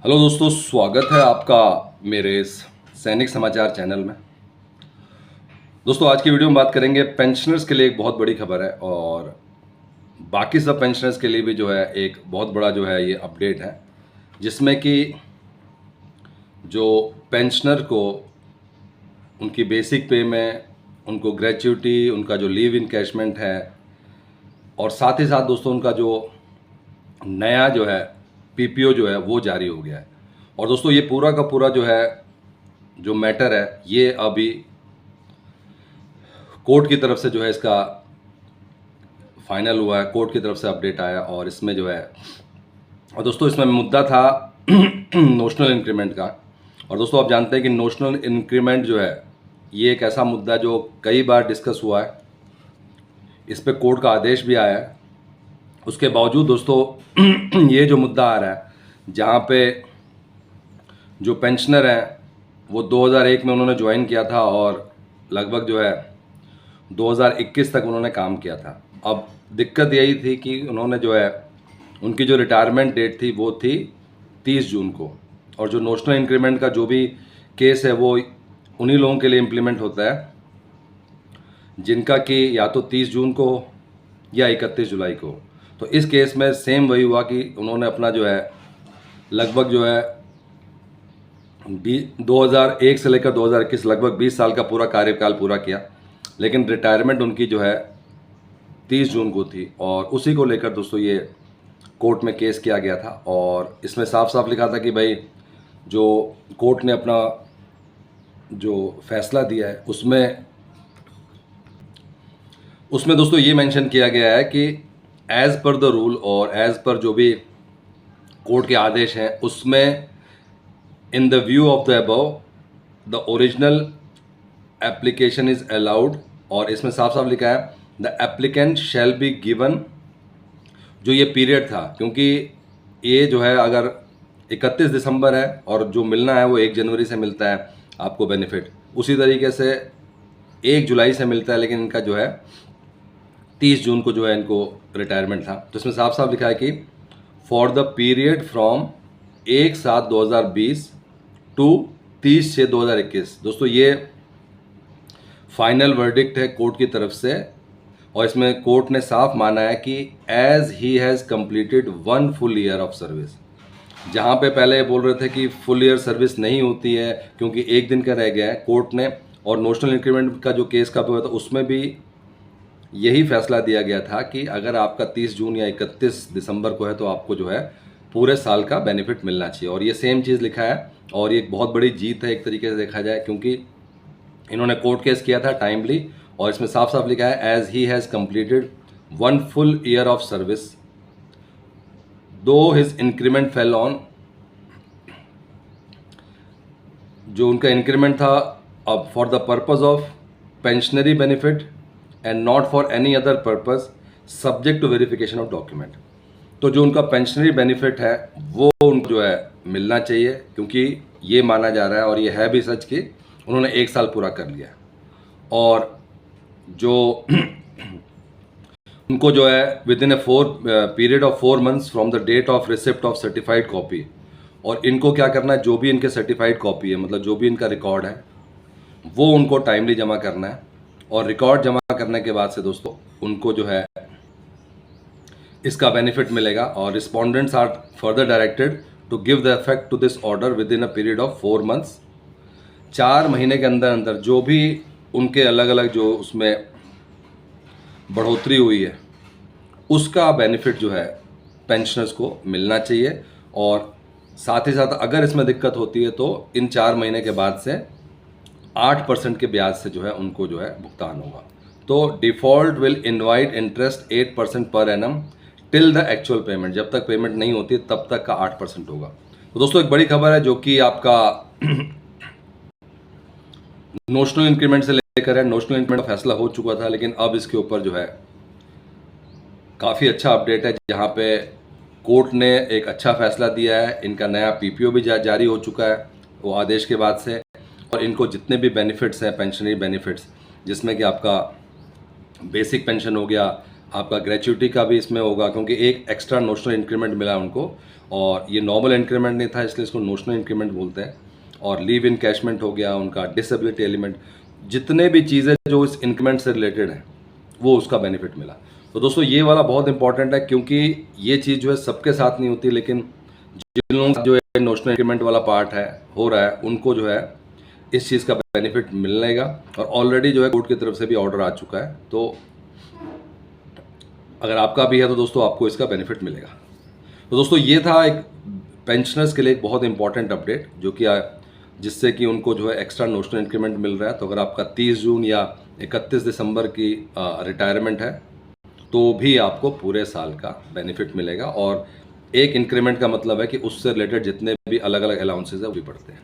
Hello दोस्तों, स्वागत है आपका मेरे इस सैनिक समाचार चैनल में। दोस्तों, आज की वीडियो में बात करेंगे पेंशनर्स के लिए एक बहुत बड़ी खबर है और बाकी सब पेंशनर्स के लिए भी जो है एक बहुत बड़ा जो है ये अपडेट है, जिसमें कि जो पेंशनर को उनकी बेसिक पे में उनको ग्रेच्युटी, उनका जो लीव इनकैशमेंट है और साथ ही साथ दोस्तों उनका जो नया जो है पीपीओ जो है वो जारी हो गया है। और दोस्तों ये पूरा का पूरा जो है जो मैटर है ये अभी कोर्ट की तरफ से जो है इसका फाइनल हुआ है, कोर्ट की तरफ से अपडेट आया और इसमें जो है और दोस्तों इसमें मुद्दा था नोशनल इंक्रीमेंट का। और दोस्तों आप जानते हैं कि नोशनल इंक्रीमेंट जो है ये एक ऐसा मुद्दा जो कई बार डिस्कस हुआ है, इस पर कोर्ट का आदेश भी आया है। उसके बावजूद दोस्तों ये जो मुद्दा आ रहा है जहाँ पे जो पेंशनर हैं वो 2001 में उन्होंने ज्वाइन किया था और लगभग जो है 2021 तक उन्होंने काम किया था। अब दिक्कत यही थी कि उन्होंने जो है उनकी जो रिटायरमेंट डेट थी वो थी 30 जून को, और जो नोशनल इंक्रीमेंट का जो भी केस है वो उन्हीं लोगों के लिए इम्प्लीमेंट होता है जिनका कि या तो 30 जून को या 31 जुलाई को। तो इस केस में सेम वही हुआ कि उन्होंने अपना जो है लगभग जो है 2001 से लेकर 2021 लगभग 20 साल का पूरा कार्यकाल पूरा किया, लेकिन रिटायरमेंट उनकी जो है 30 जून को थी। और उसी को लेकर दोस्तों ये कोर्ट में केस किया गया था और इसमें साफ साफ लिखा था कि भाई जो कोर्ट ने अपना जो फैसला दिया है उसमें दोस्तों ये मेंशन किया गया है कि एज़ पर द रूल और एज़ पर जो भी कोर्ट के आदेश हैं उसमें in the view of the above the original application is allowed. और इसमें साफ साफ लिखा है the applicant shall be given, जो ये पीरियड था क्योंकि ये जो है अगर 31 दिसंबर है और जो मिलना है वो 1 जनवरी से मिलता है आपको बेनिफिट, उसी तरीके से 1 जुलाई से मिलता है, लेकिन इनका जो है 30 जून को जो है इनको रिटायरमेंट था। तो इसमें साफ साफ लिखा है कि for the period from 1/7/2020 to 30/6/2021। दोस्तों ये फाइनल वर्डिक्ट है कोर्ट की तरफ से और इसमें कोर्ट ने साफ माना है कि as he has completed 1 full year of service. जहाँ पे पहले बोल रहे थे कि फुल ईयर सर्विस नहीं होती है क्योंकि 1 दिन का रह गया है, कोर्ट ने और नोशनल इंक्रीमेंट का जो केस का हुआ था उसमें भी यही फैसला दिया गया था कि अगर आपका 30 जून या 31 दिसंबर को है तो आपको जो है पूरे साल का बेनिफिट मिलना चाहिए। और ये सेम चीज़ लिखा है और ये एक बहुत बड़ी जीत है एक तरीके से देखा जाए, क्योंकि इन्होंने कोर्ट केस किया था टाइमली और इसमें साफ साफ लिखा है as he has completed 1 full year of service do his increment fell on. जो उनका इंक्रीमेंट था अब for the purpose of pensionary benefit and not for any other purpose subject to verification of document. तो जो उनका pensionary benefit है वो उनको जो है मिलना चाहिए, क्योंकि ये माना जा रहा है और ये है भी सच कि उन्होंने 1 साल पूरा कर लिया और जो उनको जो है within a period of 4 months from the date of receipt of certified copy. और इनको क्या करना है, जो भी इनके सर्टिफाइड कॉपी है मतलब जो भी इनका रिकॉर्ड है वो उनको टाइमली जमा करना है। और रिकॉर्ड जमा करने के बाद से दोस्तों उनको जो है इसका बेनिफिट मिलेगा और respondents are further directed to give the effect to this order within a period of 4 months. 4 महीने के अंदर अंदर जो भी उनके अलग अलग जो उसमें बढ़ोतरी हुई है उसका बेनिफिट जो है पेंशनर्स को मिलना चाहिए। और साथ ही साथ अगर इसमें दिक्कत होती है तो इन 4 महीने के बाद से 8% के ब्याज से जो है उनको जो है भुगतान होगा। तो default will invite interest 8% per annum till the actual payment. जब तक पेमेंट नहीं होती तब तक का 8% होगा। तो दोस्तों एक बड़ी खबर है जो कि आपका नोशनल इंक्रीमेंट से लेकर है। नोशनल इंक्रीमेंट का फैसला हो चुका था, लेकिन अब इसके ऊपर जो है काफ़ी अच्छा अपडेट है जहाँ पे कोर्ट ने एक अच्छा फैसला दिया है। इनका नया पीपीओ भी जारी हो चुका है वो आदेश के बाद से, और इनको जितने भी बेनिफिट्स हैं पेंशनरी बेनिफिट्स, जिसमें कि आपका बेसिक पेंशन हो गया, आपका ग्रेचुइटी का भी इसमें होगा, क्योंकि एक एक्स्ट्रा नोशनल इंक्रीमेंट मिला उनको, और ये नॉर्मल इंक्रीमेंट नहीं था, इसलिए इसको नोशनल इंक्रीमेंट बोलते हैं। और लीव इनकैशमेंट हो गया, उनका डिसेबिलिटी एलिमेंट, जितने भी चीज़ें जो इस इंक्रीमेंट से रिलेटेड हैं वो उसका बेनिफिट मिला। तो दोस्तों ये वाला बहुत इंपॉर्टेंट है, क्योंकि ये चीज़ जो है सबके साथ नहीं होती, लेकिन जिन लोगों का जो है नोशनल इंक्रीमेंट वाला पार्ट है हो रहा है, उनको जो है इस चीज़ का बेनिफिट मिलेगा। और ऑलरेडी जो है कोर्ट की तरफ से भी ऑर्डर आ चुका है, तो अगर आपका भी है तो दोस्तों आपको इसका बेनिफिट मिलेगा। तो दोस्तों ये था एक पेंशनर्स के लिए एक बहुत इंपॉर्टेंट अपडेट, जो कि जिससे कि उनको जो है एक्स्ट्रा नोशनल इंक्रीमेंट मिल रहा है। तो अगर आपका 30 जून या 31 दिसंबर की रिटायरमेंट है तो भी आपको पूरे साल का बेनिफिट मिलेगा, और एक इंक्रीमेंट का मतलब है कि उससे रिलेटेड जितने भी अलग अलग अलाउंसेज है वो भी बढ़ते हैं।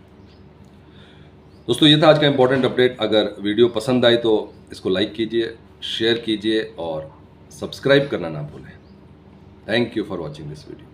दोस्तों ये था आज का इंपॉर्टेंट अपडेट। अगर वीडियो पसंद आई तो इसको लाइक कीजिए, शेयर कीजिए और सब्सक्राइब करना ना भूलें। Thank you for watching this video.